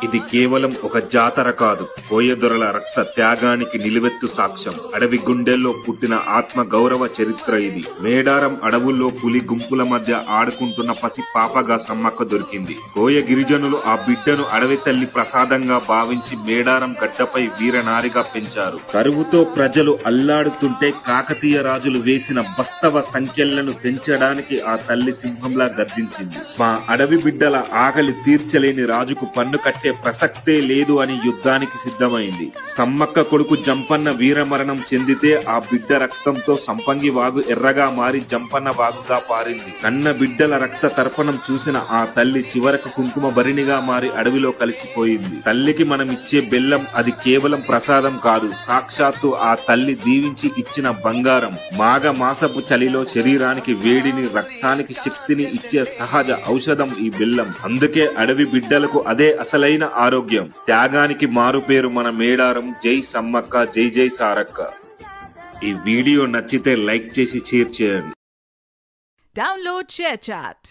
ఇది కేవలం ఒక జాతర కాదు, కోయదొరల రక్త త్యాగానికి నిలువెత్తు సాక్ష్యం. అడవి గుండెల్లో పుట్టిన ఆత్మ గౌరవ చరిత్ర ఇది. మేడారం అడవుల్లో పులి గుంపుల మధ్య ఆడుకుంటున్న పసి పాపగా సమ్మక్క దొరికింది. కోయ గిరిజనులు ఆ బిడ్డను అడవి తల్లి ప్రసాదంగా భావించి మేడారం గడ్డపై వీరనారిగా పెంచారు. కరువుతో ప్రజలు అల్లాడుతుంటే కాకతీయ రాజులు వేసిన బస్తవ సంఖ్యలను తెంచడానికి ఆ తల్లి సింహంలా గర్జించింది. మా అడవి బిడ్డల ఆకలి తీర్చలేని రాజుకు పన్ను కట్టే ప్రసక్తే లేదు అని యుద్ధానికి సిద్ధమైంది. సమ్మక్క కొడుకు జంపన్న వీరమరణం చెందితే ఆ బిడ్డ రక్తంతో సంపంగి వాగు ఎర్రగా మారి జంపన్న వాగుగా పారింది. కన్న బిడ్డల రక్త తర్పణం చూసిన ఆ తల్లి చివరకు కుంకుమ భరిణిగా మారి అడవిలో కలిసిపోయింది. తల్లికి మనం ఇచ్చే బెల్లం అది కేవలం ప్రసాదం కాదు, సాక్షాత్తు ఆ తల్లి దీవించి ఇచ్చిన బంగారం. మాఘ మాసపు చలిలో శరీరానికి వేడిని, రక్తానికి శక్తిని ఇచ్చే సహజ ఔషధం ఈ బెల్లం. అందుకే అడవి బిడ్డలకు అదే అసలైన ఆరోగ్యం. త్యాగానికి మారుపేరు మన మేడారం. జై సమ్మక్క, జై జై సారక్క. ఈ వీడియో నచ్చితే లైక్ చేసి షేర్ చేయండి. Download ShareChat.